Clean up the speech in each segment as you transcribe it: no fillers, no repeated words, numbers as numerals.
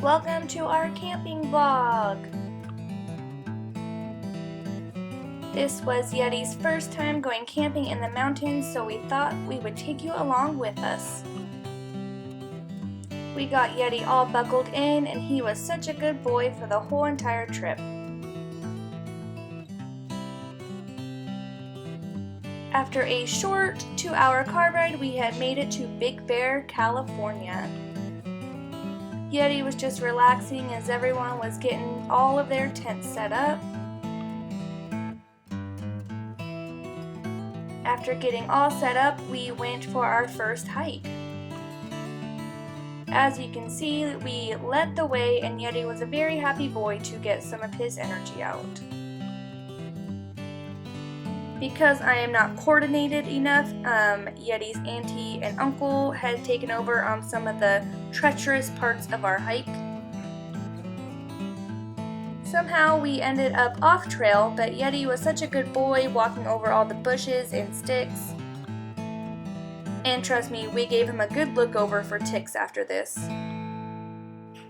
welcome to our camping vlog. This was Yeti's first time going camping in the mountains, so we thought we would take you along with us. We got Yeti all buckled in and he was such a good boy for the whole entire trip. After a short 2-hour car ride, we had made it to Big Bear, California. Yeti was just relaxing as everyone was getting all of their tents set up. After getting all set up, we went for our first hike. As you can see, we led the way and Yeti was a very happy boy to get some of his energy out. Because I am not coordinated enough, Yeti's auntie and uncle had taken over on some of the treacherous parts of our hike. Somehow we ended up off trail, but Yeti was such a good boy walking over all the bushes and sticks. And trust me, we gave him a good look over for ticks after this.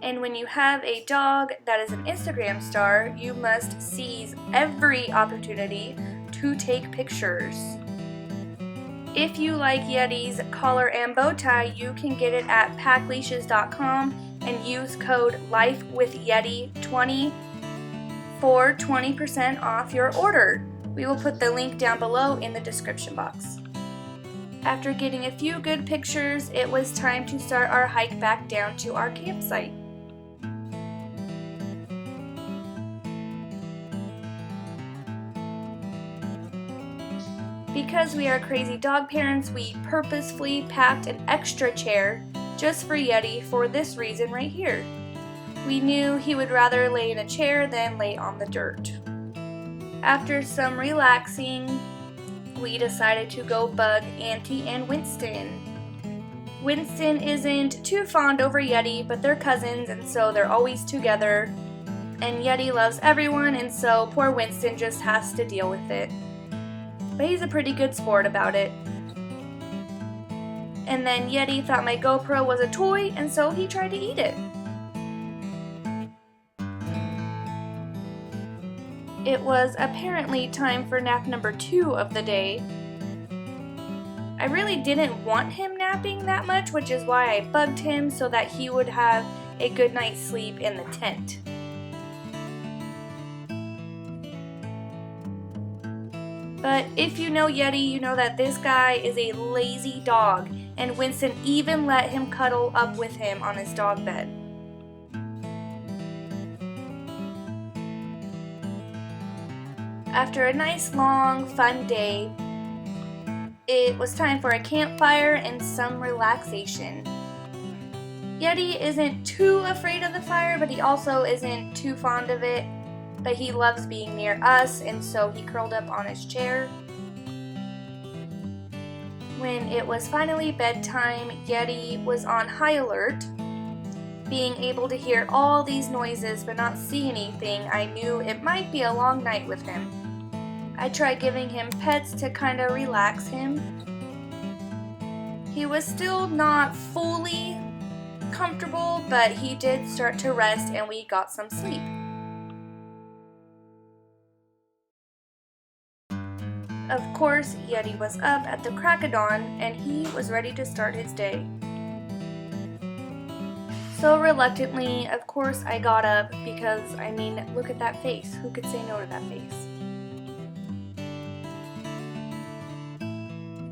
And when you have a dog that is an Instagram star, you must seize every opportunity to take pictures. If you like Yeti's collar and bow tie, you can get it at packleashes.com and use code LIFEWITHYETI20 for 20% off your order. We will put the link down below in the description box. After getting a few good pictures, it was time to start our hike back down to our campsite. Because we are crazy dog parents, we purposefully packed an extra chair just for Yeti for this reason right here. We knew he would rather lay in a chair than lay on the dirt. After some relaxing, we decided to go bug Auntie and Winston. Winston isn't too fond over Yeti, but they're cousins and so they're always together. And Yeti loves everyone and so poor Winston just has to deal with it. But he's a pretty good sport about it. And then Yeti thought my GoPro was a toy and so he tried to eat it. It was apparently time for nap number 2 of the day. I really didn't want him napping that much, which is why I bugged him so that he would have a good night's sleep in the tent. But if you know Yeti, you know that this guy is a lazy dog, and Winston even let him cuddle up with him on his dog bed. After a nice, long, fun day, it was time for a campfire and some relaxation. Yeti isn't too afraid of the fire, but he also isn't too fond of it. But he loves being near us, and so he curled up on his chair. When it was finally bedtime, Yeti was on high alert. Being able to hear all these noises but not see anything, I knew it might be a long night with him. I tried giving him pets to kind of relax him. He was still not fully comfortable, but he did start to rest and we got some sleep. Of course, Yeti was up at the crack of dawn and he was ready to start his day. So reluctantly, of course, I got up because, I mean, look at that face. Who could say no to that face?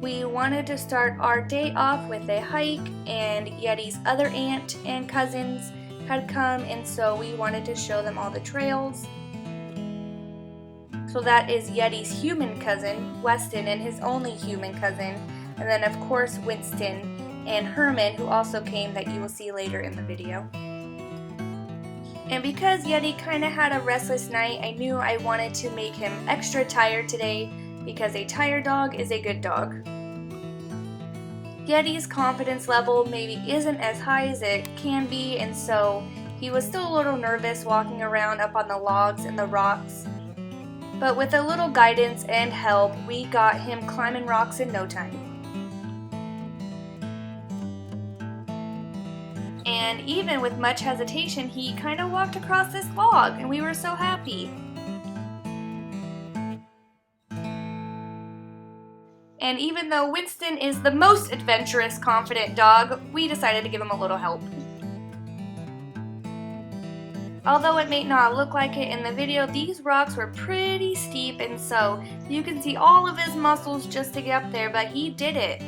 We wanted to start our day off with a hike, and Yeti's other aunt and cousins had come, and so we wanted to show them all the trails. So that is Yeti's human cousin, Weston, and his only human cousin, and then of course Winston and Herman, who also came, that you will see later in the video. And because Yeti kind of had a restless night, I knew I wanted to make him extra tired today, because a tired dog is a good dog. Yeti's confidence level maybe isn't as high as it can be, and so he was still a little nervous walking around up on the logs and the rocks. But with a little guidance and help, we got him climbing rocks in no time. And even with much hesitation, he kind of walked across this log, and we were so happy. And even though Winston is the most adventurous, confident dog, we decided to give him a little help. Although it may not look like it in the video, these rocks were pretty steep, and so you can see all of his muscles just to get up there, but he did it.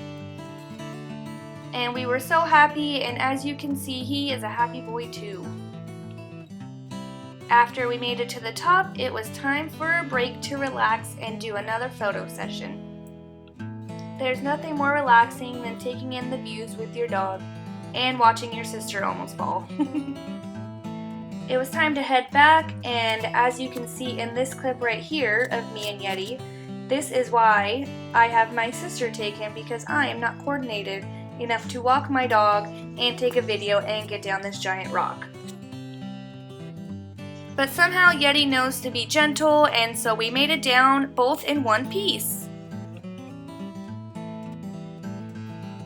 And we were so happy, and as you can see, he is a happy boy too. After we made it to the top, it was time for a break to relax and do another photo session. There's nothing more relaxing than taking in the views with your dog and watching your sister almost fall. It was time to head back, and as you can see in this clip right here of me and Yeti, this is why I have my sister take him, because I am not coordinated enough to walk my dog and take a video and get down this giant rock. But somehow Yeti knows to be gentle, and so we made it down both in one piece.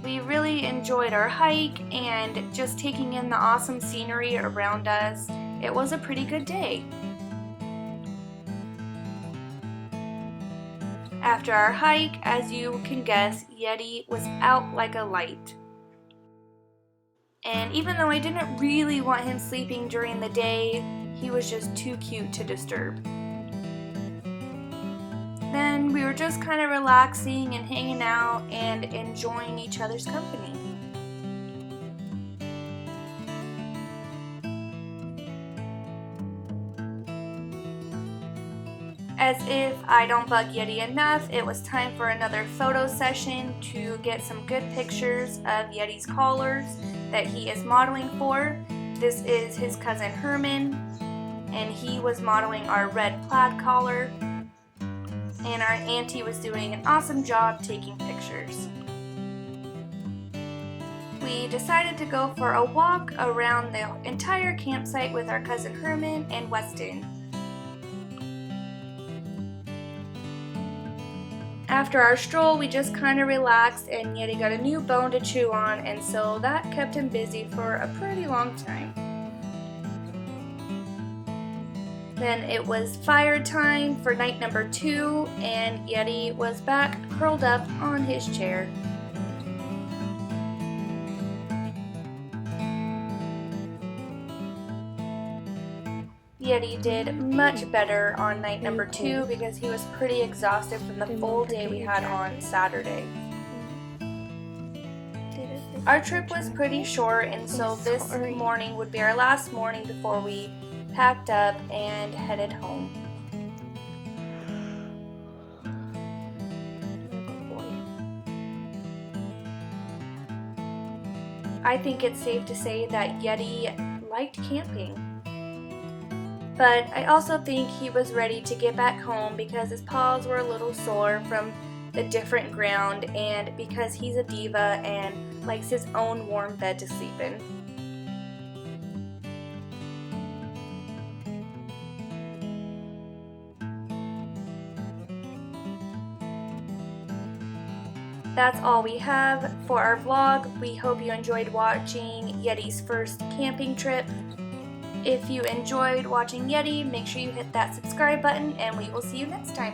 We really enjoyed our hike and just taking in the awesome scenery around us. It was a pretty good day. After our hike, as you can guess, Yeti was out like a light. And even though I didn't really want him sleeping during the day, he was just too cute to disturb. Then we were just kind of relaxing and hanging out and enjoying each other's company. As if I don't bug Yeti enough, it was time for another photo session to get some good pictures of Yeti's collars that he is modeling for. This is his cousin Herman, and he was modeling our red plaid collar, and our auntie was doing an awesome job taking pictures. We decided to go for a walk around the entire campsite with our cousin Herman and Weston. After our stroll, we just kind of relaxed, and Yeti got a new bone to chew on, and so that kept him busy for a pretty long time. Then it was fire time for night number 2, and Yeti was back curled up on his chair. Yeti did much better on night number 2 because he was pretty exhausted from the full day we had on Saturday. Our trip was pretty short, and so this morning would be our last morning before we packed up and headed home. I think it's safe to say that Yeti liked camping. But I also think he was ready to get back home because his paws were a little sore from the different ground, and because he's a diva and likes his own warm bed to sleep in. That's all we have for our vlog. We hope you enjoyed watching Yeti's first camping trip. If you enjoyed watching Yeti, make sure you hit that subscribe button, and we will see you next time.